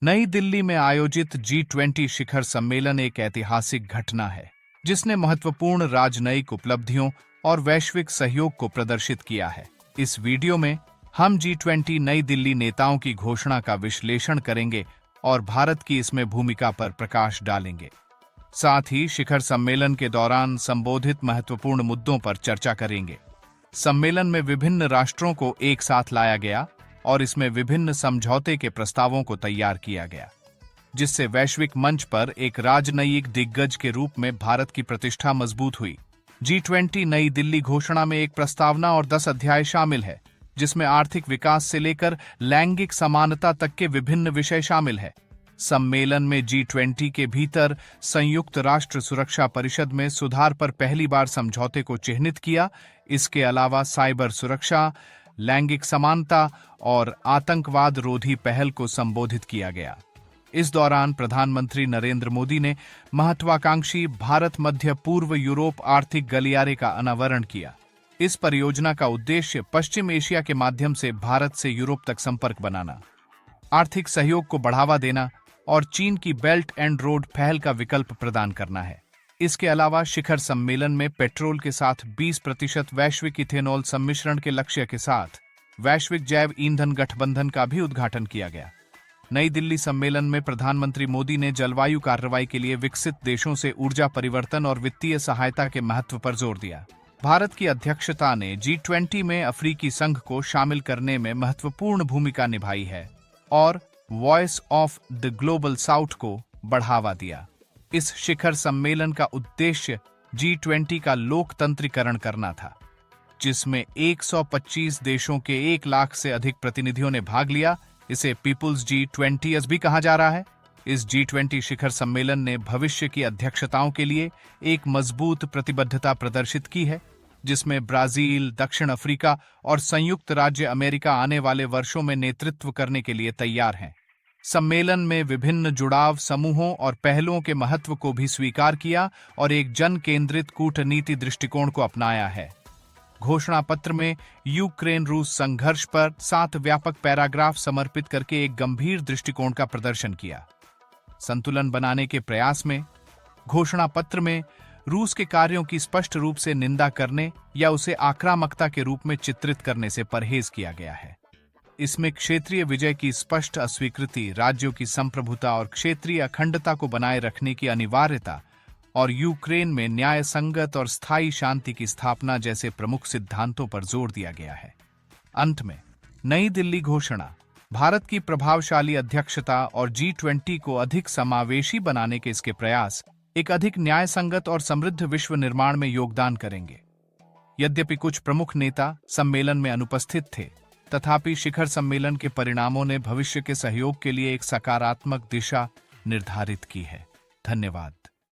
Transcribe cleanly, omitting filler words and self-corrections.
नई दिल्ली में आयोजित G20 शिखर सम्मेलन एक ऐतिहासिक घटना है जिसने महत्वपूर्ण राजनयिक उपलब्धियों और वैश्विक सहयोग को प्रदर्शित किया है। इस वीडियो में हम G20 नई दिल्ली नेताओं की घोषणा का विश्लेषण करेंगे और भारत की इसमें भूमिका पर प्रकाश डालेंगे। साथ ही शिखर सम्मेलन के दौरान संबोधित महत्वपूर्ण मुद्दों पर चर्चा करेंगे। सम्मेलन में विभिन्न राष्ट्रों को एक साथ लाया गया और इसमें विभिन्न समझौते के प्रस्तावों को तैयार किया गया, जिससे वैश्विक मंच पर एक राजनयिक दिग्गज के रूप में भारत की प्रतिष्ठा मजबूत हुई। G20 नई दिल्ली घोषणा में एक प्रस्तावना और 10 अध्याय शामिल है, जिसमें आर्थिक विकास से लेकर लैंगिक समानता तक के विभिन्न विषय शामिल है। सम्मेलन में G20 के भीतर संयुक्त राष्ट्र सुरक्षा परिषद में सुधार पर पहली बार समझौते को चिह्नित किया। इसके अलावा साइबर सुरक्षा, लैंगिक समानता और आतंकवाद रोधी पहल को संबोधित किया गया। इस दौरान प्रधानमंत्री नरेंद्र मोदी ने महत्वाकांक्षी भारत मध्य पूर्व यूरोप आर्थिक गलियारे का अनावरण किया। इस परियोजना का उद्देश्य पश्चिम एशिया के माध्यम से भारत से यूरोप तक संपर्क बनाना, आर्थिक सहयोग को बढ़ावा देना और चीन की बेल्ट एंड रोड पहल का विकल्प प्रदान करना है। इसके अलावा शिखर सम्मेलन में पेट्रोल के साथ 20% वैश्विक इथेनॉल सम्मिश्रण के लक्ष्य के साथ वैश्विक जैव ईंधन गठबंधन का भी उद्घाटन किया गया। नई दिल्ली सम्मेलन में प्रधानमंत्री मोदी ने जलवायु कार्रवाई के लिए विकसित देशों से ऊर्जा परिवर्तन और वित्तीय सहायता के महत्व पर जोर दिया। भारत की अध्यक्षता ने G20 में अफ्रीकी संघ को शामिल करने में महत्वपूर्ण भूमिका निभाई है और voice of the global south को बढ़ावा दिया। इस शिखर सम्मेलन का उद्देश्य G20 का लोकतंत्रीकरण करना था, जिसमें 125 देशों के 1 लाख से अधिक प्रतिनिधियों ने भाग लिया। इसे पीपुल्स G20 भी कहा जा रहा है। इस G20 शिखर सम्मेलन ने भविष्य की अध्यक्षताओं के लिए एक मजबूत प्रतिबद्धता प्रदर्शित की है, जिसमें ब्राजील, दक्षिण अफ्रीका और संयुक्त राज्य अमेरिका आने वाले वर्षों में नेतृत्व करने के लिए तैयार हैं। सम्मेलन में विभिन्न जुड़ाव समूहों और पहलुओं के महत्व को भी स्वीकार किया और एक जन केंद्रित कूटनीति दृष्टिकोण को अपनाया है। घोषणा पत्र में यूक्रेन रूस संघर्ष पर 7 व्यापक पैराग्राफ समर्पित करके एक गंभीर दृष्टिकोण का प्रदर्शन किया। संतुलन बनाने के प्रयास में घोषणा पत्र में रूस के कार्यों की स्पष्ट रूप से निंदा करने या उसे आक्रामकता के रूप में चित्रित करने से परहेज किया गया है। इसमें क्षेत्रीय विजय की स्पष्ट अस्वीकृति, राज्यों की संप्रभुता और क्षेत्रीय अखंडता को बनाए रखने की अनिवार्यता और यूक्रेन में न्याय संगत और स्थायी शांति की स्थापना जैसे प्रमुख सिद्धांतों पर जोर दिया गया है। अंत में नई दिल्ली घोषणा भारत की प्रभावशाली अध्यक्षता और G20 को अधिक समावेशी बनाने के इसके प्रयास एक अधिक न्याय संगत और समृद्ध विश्व निर्माण में योगदान करेंगे। यद्यपि कुछ प्रमुख नेता सम्मेलन में अनुपस्थित थे, तथापि शिखर सम्मेलन के परिणामों ने भविष्य के सहयोग के लिए एक सकारात्मक दिशा निर्धारित की है। धन्यवाद।